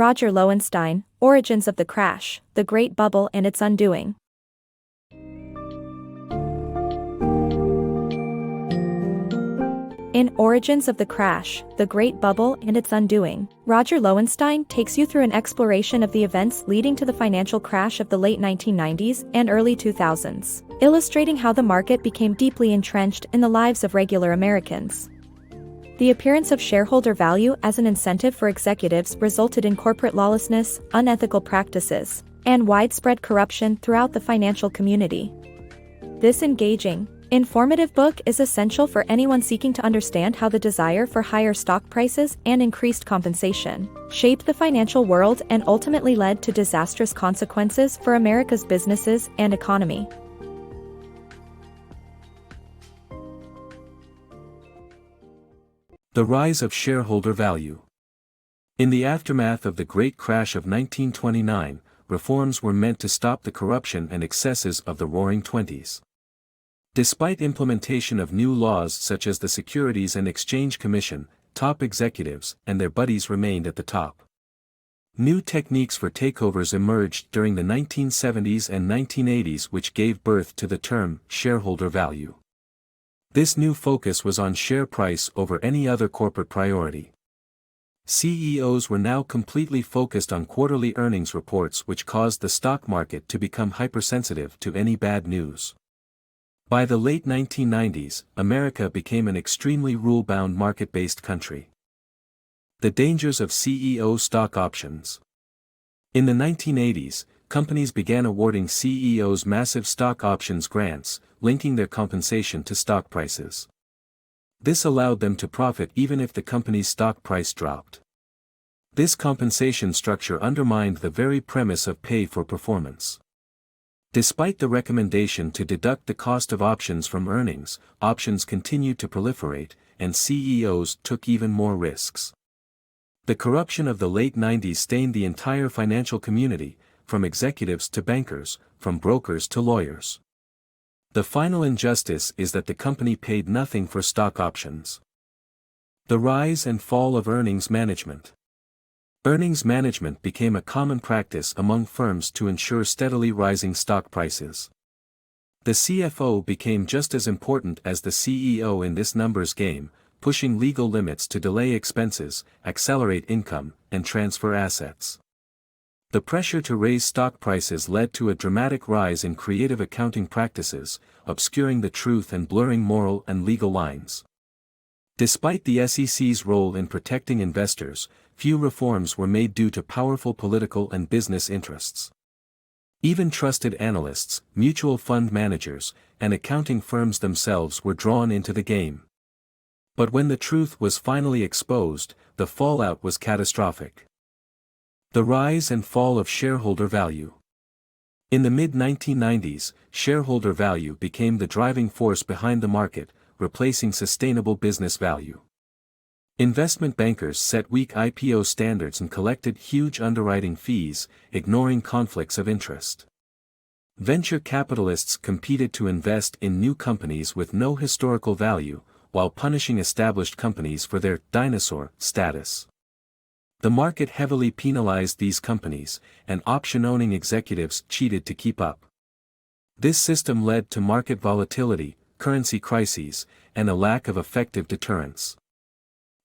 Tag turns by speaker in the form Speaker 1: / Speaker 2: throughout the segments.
Speaker 1: Roger Lowenstein, Origins of the Crash, The Great Bubble and Its Undoing. In Origins of the Crash, The Great Bubble and Its Undoing, Roger Lowenstein takes you through an exploration of the events leading to the financial crash of the late 1990s and early 2000s, illustrating how the market became deeply entrenched in the lives of regular Americans. The appearance of shareholder value as an incentive for executives resulted in corporate lawlessness, unethical practices, and widespread corruption throughout the financial community. This engaging, informative book is essential for anyone seeking to understand how the desire for higher stock prices and increased compensation shaped the financial world and ultimately led to disastrous consequences for America's businesses and economy.
Speaker 2: The rise of shareholder value. In the aftermath of the Great Crash of 1929, reforms were meant to stop the corruption and excesses of the Roaring Twenties. Despite implementation of new laws such as the Securities and Exchange Commission, top executives and their buddies remained at the top. New techniques for takeovers emerged during the 1970s and 1980s which gave birth to the term shareholder value. This new focus was on share price over any other corporate priority. CEOs were now completely focused on quarterly earnings reports which caused the stock market to become hypersensitive to any bad news. By the late 1990s, America became an extremely rule-bound market-based country. The dangers of CEO stock options. In the 1980s, companies began awarding CEOs massive stock options grants, linking their compensation to stock prices. This allowed them to profit even if the company's stock price dropped. This compensation structure undermined the very premise of pay for performance. Despite the recommendation to deduct the cost of options from earnings, options continued to proliferate, and CEOs took even more risks. The corruption of the late 90s stained the entire financial community, from executives to bankers, from brokers to lawyers. The final injustice is that the company paid nothing for stock options. The rise and fall of earnings management. Earnings management became a common practice among firms to ensure steadily rising stock prices. The CFO became just as important as the CEO in this numbers game, pushing legal limits to delay expenses, accelerate income, and transfer assets. The pressure to raise stock prices led to a dramatic rise in creative accounting practices, obscuring the truth and blurring moral and legal lines. Despite the SEC's role in protecting investors, few reforms were made due to powerful political and business interests. Even trusted analysts, mutual fund managers, and accounting firms themselves were drawn into the game. But when the truth was finally exposed, the fallout was catastrophic. The rise and fall of shareholder value. In the mid-1990s, shareholder value became the driving force behind the market, replacing sustainable business value. Investment bankers set weak IPO standards and collected huge underwriting fees, ignoring conflicts of interest. Venture capitalists competed to invest in new companies with no historical value, while punishing established companies for their dinosaur status. The market heavily penalized these companies, and option-owning executives cheated to keep up. This system led to market volatility, currency crises, and a lack of effective deterrence.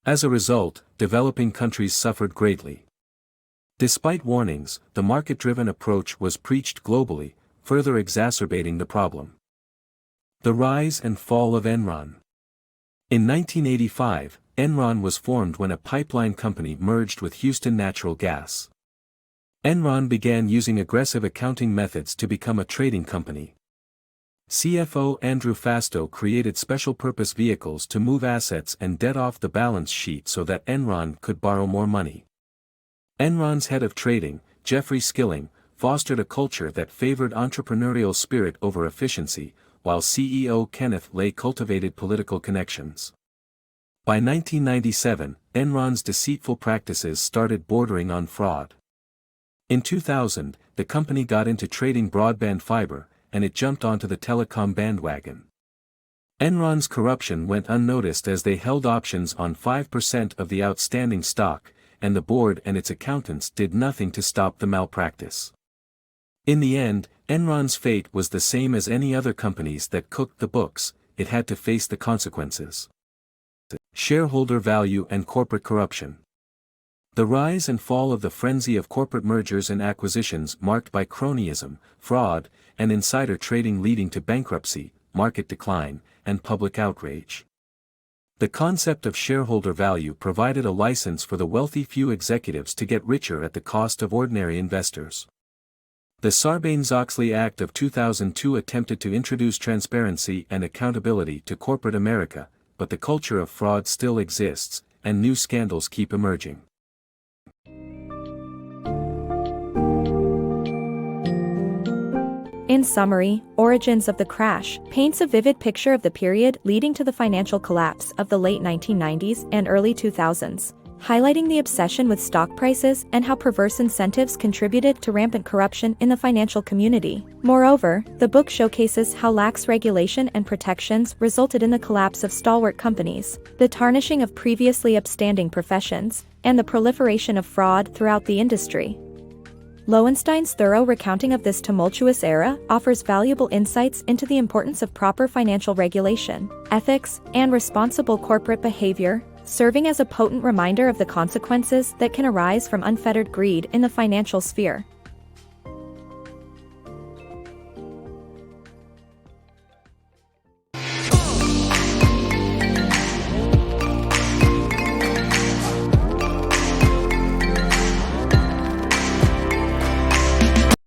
Speaker 2: As a result, developing countries suffered greatly. Despite warnings, the market-driven approach was preached globally, further exacerbating the problem. The rise and fall of Enron. In 1985, Enron was formed when a pipeline company merged with Houston Natural Gas. Enron began using aggressive accounting methods to become a trading company. CFO Andrew Fastow created special-purpose vehicles to move assets and debt off the balance sheet so that Enron could borrow more money. Enron's head of trading, Jeffrey Skilling, fostered a culture that favored entrepreneurial spirit over efficiency, while CEO Kenneth Lay cultivated political connections. By 1997, Enron's deceitful practices started bordering on fraud. In 2000, the company got into trading broadband fiber, and it jumped onto the telecom bandwagon. Enron's corruption went unnoticed as they held options on 5% of the outstanding stock, and the board and its accountants did nothing to stop the malpractice. In the end, Enron's fate was the same as any other companies that cooked the books. It had to face the consequences. Shareholder value and corporate corruption. The rise and fall of the frenzy of corporate mergers and acquisitions marked by cronyism, fraud, and insider trading leading to bankruptcy, market decline, and public outrage. The concept of shareholder value provided a license for the wealthy few executives to get richer at the cost of ordinary investors. The Sarbanes-Oxley Act of 2002 attempted to introduce transparency and accountability to corporate America, but the culture of fraud still exists, and new scandals keep emerging.
Speaker 1: In summary, Origins of the Crash paints a vivid picture of the period leading to the financial collapse of the late 1990s and early 2000s, highlighting the obsession with stock prices and how perverse incentives contributed to rampant corruption in the financial community. Moreover, the book showcases how lax regulation and protections resulted in the collapse of stalwart companies, the tarnishing of previously upstanding professions, and the proliferation of fraud throughout the industry. Lowenstein's thorough recounting of this tumultuous era offers valuable insights into the importance of proper financial regulation, ethics, and responsible corporate behavior, serving as a potent reminder of the consequences that can arise from unfettered greed in the financial sphere.